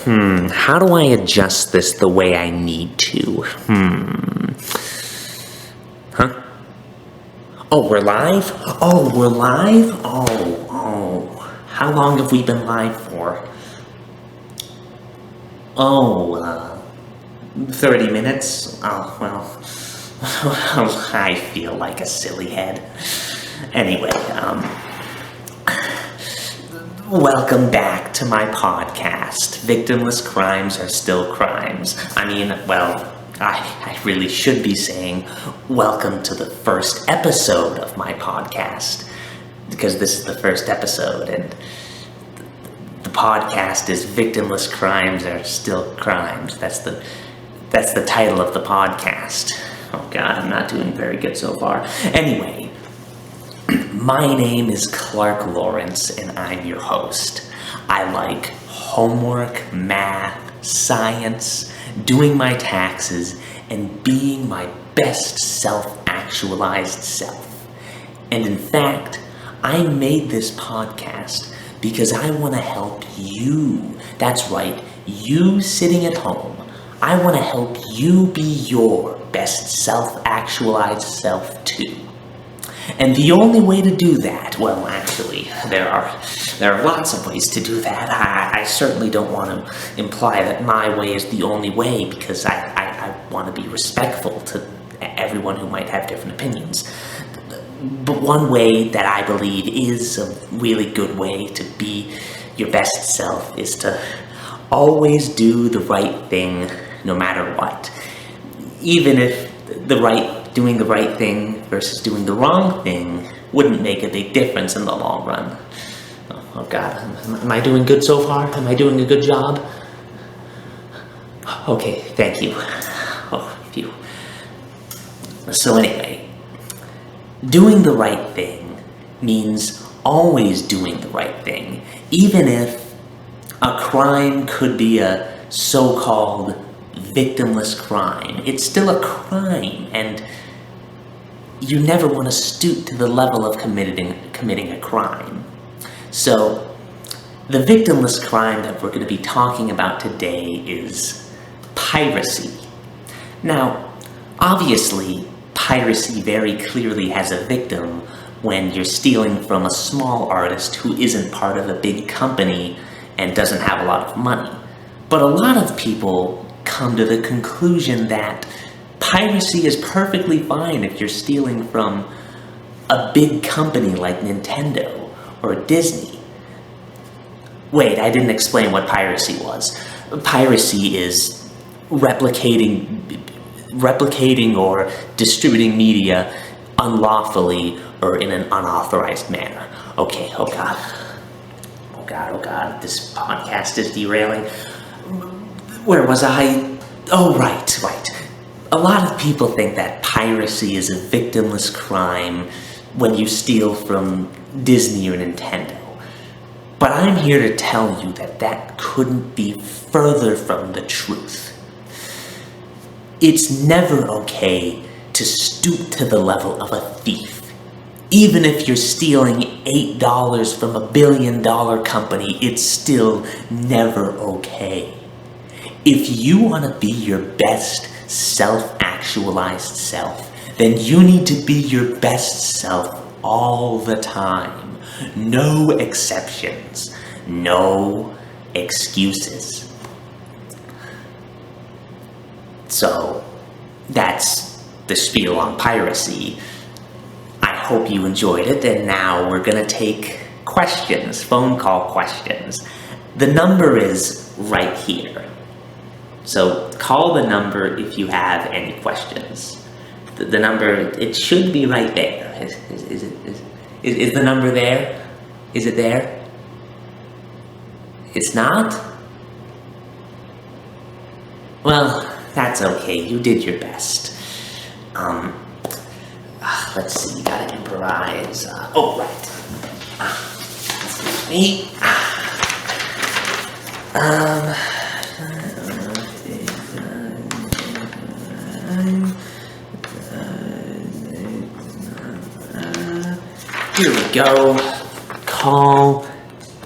How do I adjust this the way I need to? Huh? Oh, we're live? We're live? How long have we been live for? 30 minutes? I feel like a silly head. Anyway, welcome back to my podcast. Victimless crimes are still crimes. I really should be saying welcome to the first episode of my podcast, because this is the first episode, and the podcast is Victimless Crimes Are Still Crimes. That's the title of the podcast. Oh God, I'm not doing very good so far. Anyway, my name is Clark Lawrence, and I'm your host. I like homework, math, science, doing my taxes, and being my best self-actualized self. And in fact, I made this podcast because I want to help you. That's right, you sitting at home. I want to help you be your best self-actualized self too. And the only way to do that, well, actually, there are lots of ways to do that. I certainly don't want to imply that my way is the only way, because I want to be respectful to everyone who might have different opinions. But one way that I believe is a really good way to be your best self is to always do the right thing no matter what. Even if doing the right thing versus doing the wrong thing wouldn't make a big difference in the long run. Oh God, am I doing good so far? Am I doing a good job? Okay, thank you. Oh, phew. So anyway, doing the right thing means always doing the right thing, even if a crime could be a so-called victimless crime. It's still a crime, and you never want to stoop to the level of committing a crime. So, the victimless crime that we're going to be talking about today is piracy. Now, obviously, piracy very clearly has a victim when you're stealing from a small artist who isn't part of a big company and doesn't have a lot of money. But a lot of people come to the conclusion that piracy is perfectly fine if you're stealing from a big company like Nintendo or Disney. Wait, I didn't explain what piracy was. Piracy is replicating or distributing media unlawfully or in an unauthorized manner. Okay, oh God, this podcast is derailing. Where was I? Oh, right. A lot of people think that piracy is a victimless crime when you steal from Disney or Nintendo. But I'm here to tell you that couldn't be further from the truth. It's never okay to stoop to the level of a thief. Even if you're stealing $8 from a billion-dollar company, it's still never okay. If you want to be your best self-actualized self, then you need to be your best self all the time. No exceptions. No excuses. So, that's the spiel on piracy. I hope you enjoyed it, and now we're going to take questions, phone call questions. The number is right here. So call the number if you have any questions. The number, it should be right there. Is the number there? Is it there? It's not? Well, that's okay. You did your best. Let's see, you gotta improvise. Right. Excuse me. Here we go. Call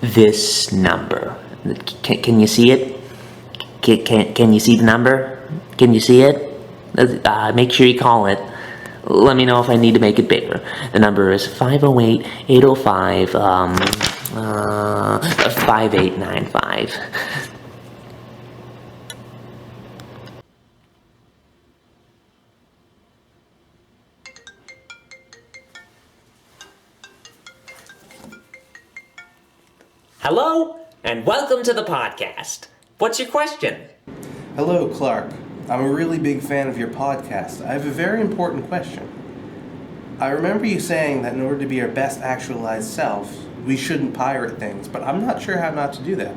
this number. Can you see it? Can you see the number? Can you see it? Make sure you call it. Let me know if I need to make it bigger. The number is 508-805-5895. Hello, and welcome to the podcast. What's your question? Hello, Clark. I'm a really big fan of your podcast. I have a very important question. I remember you saying that in order to be our best actualized self, we shouldn't pirate things, but I'm not sure how not to do that.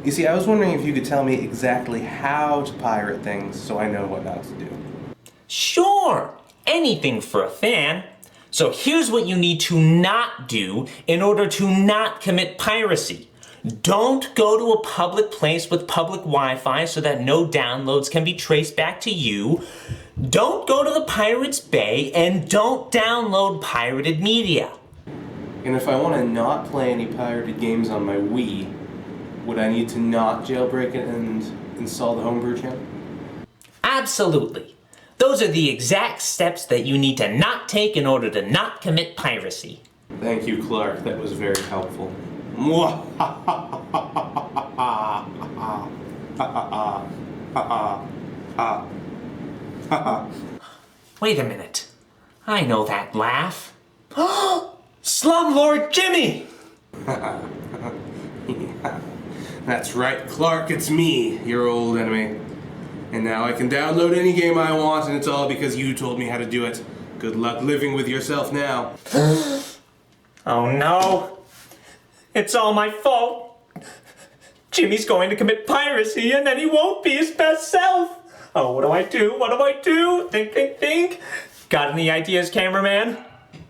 You see, I was wondering if you could tell me exactly how to pirate things so I know what not to do. Sure, anything for a fan. So here's what you need to not do in order to not commit piracy. Don't go to a public place with public Wi-Fi so that no downloads can be traced back to you. Don't go to the Pirates Bay, and don't download pirated media. And if I want to not play any pirated games on my Wii, would I need to not jailbreak it and install the homebrew channel? Absolutely. Those are the exact steps that you need to not take in order to not commit piracy. Thank you, Clark. That was very helpful. Wait a minute. I know that laugh. Slumlord Jimmy! That's right, Clark, it's me, your old enemy. And now I can download any game I want, and it's all because you told me how to do it. Good luck living with yourself now. Oh no! It's all my fault! Jimmy's going to commit piracy, and then he won't be his best self! Oh, what do I do? What do I do? Think. Got any ideas, cameraman?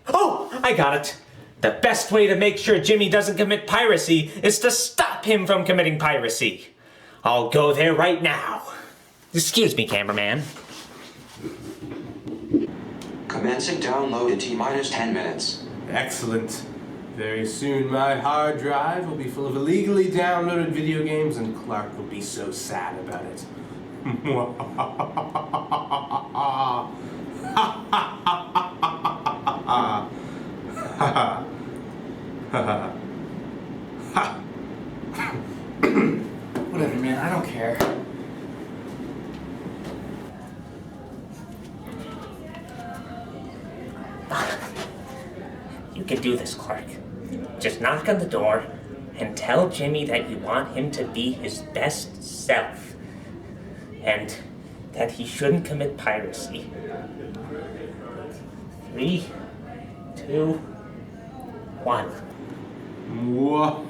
Oh, I got it! The best way to make sure Jimmy doesn't commit piracy is to stop him from committing piracy. I'll go there right now. Excuse me, cameraman. Commencing download in T-minus 10 minutes. Excellent. Very soon my hard drive will be full of illegally downloaded video games, and Clark will be so sad about it. Whatever, man, I don't care. You can do this, Clark. Just knock on the door and tell Jimmy that you want him to be his best self. And that he shouldn't commit piracy. 3, 2, 1. No.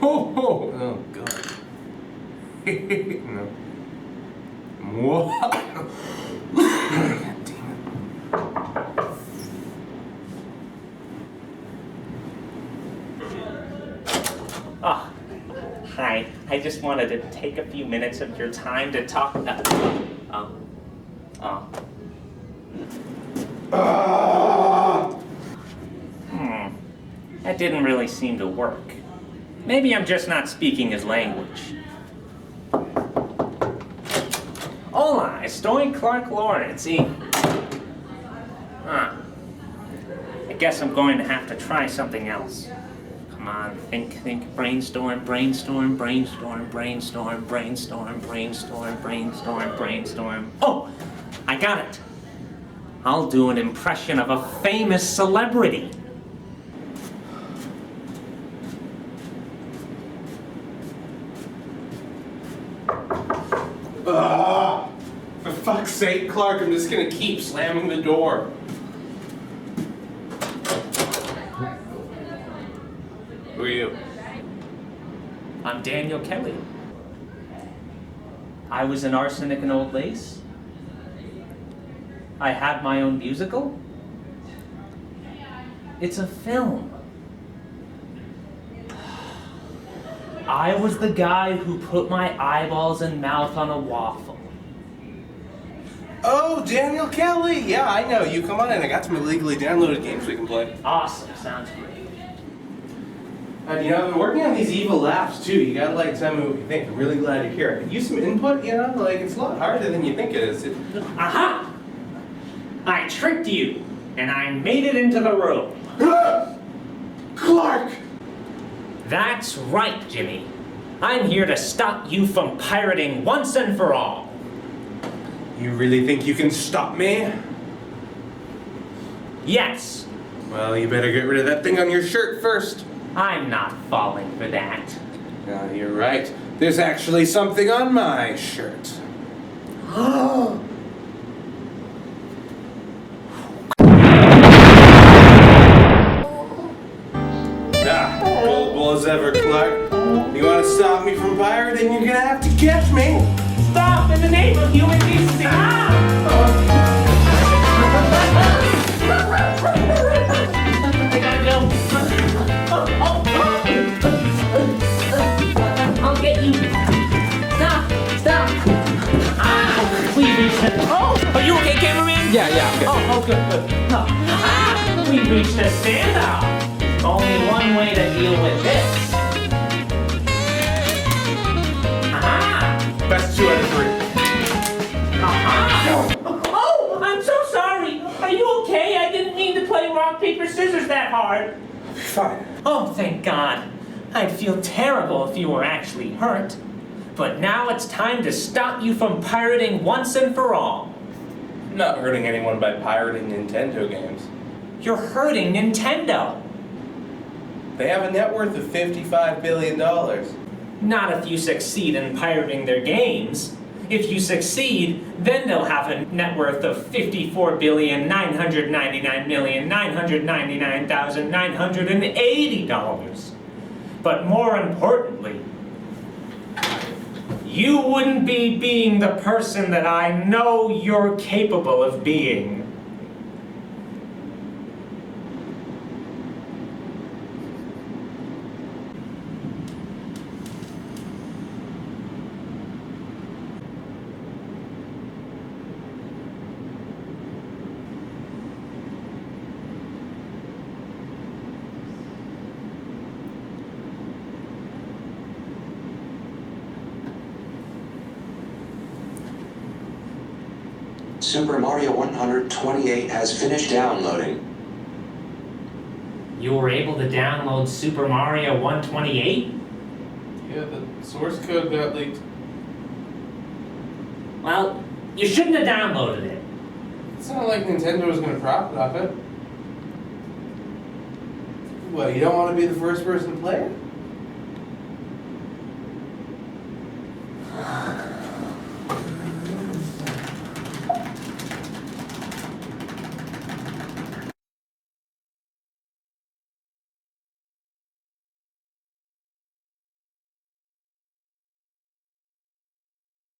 Oh, God. No. God damn it. Oh, hi. I just wanted to take a few minutes of your time to talk. That didn't really seem to work. Maybe I'm just not speaking his language. Hola, estoy Clark Lawrence. I guess I'm going to have to try something else. Come on, think, brainstorm. Oh, I got it. I'll do an impression of a famous celebrity. For fuck's sake, Clark, I'm just gonna keep slamming the door. Who are you? I'm Daniel Kelly. I was in Arsenic and Old Lace. I have my own musical. It's a film. I was the guy who put my eyeballs and mouth on a waffle. Oh, Daniel Kelly! Yeah, I know you. Come on in. I got some illegally downloaded games we can play. Awesome, sounds great. You know, I've been working on these evil laughs too. You gotta tell me what you think. I'm really glad you're here. I could use some input, it's a lot harder than you think it is. Aha! I tricked you, and I made it into the room. Clark! That's right, Jimmy. I'm here to stop you from pirating once and for all. You really think you can stop me? Yes, Well, you better get rid of that thing on your shirt first. I'm not falling for that. You're right. There's actually something on my shirt. Gullible as ever, Clark. You want to stop me from pirating, you're gonna have to catch me. Stop in the name of human decency! I gotta go. I'll get you. Stop. Please reach the... Oh, are you okay, cameraman? Yeah, okay. Oh, good. We've reached a standoff. Only one way to deal with this. Best 2 out of 3. Oh, I'm so sorry. Are you okay? I didn't mean to play rock, paper, scissors that hard. Fine. Oh, thank God. I'd feel terrible if you were actually hurt. But now it's time to stop you from pirating once and for all. I'm not hurting anyone by pirating Nintendo games. You're hurting Nintendo. They have a net worth of $55 billion. Not if you succeed in pirating their games. If you succeed, then they'll have a net worth of $54,999,999,980. But more importantly, you wouldn't be being the person that I know you're capable of being. Super Mario 128 has finished downloading. You were able to download Super Mario 128? Yeah, the source code got leaked. Well, you shouldn't have downloaded it. It's not like Nintendo was going to profit off it. What, you don't want to be the first person to play it?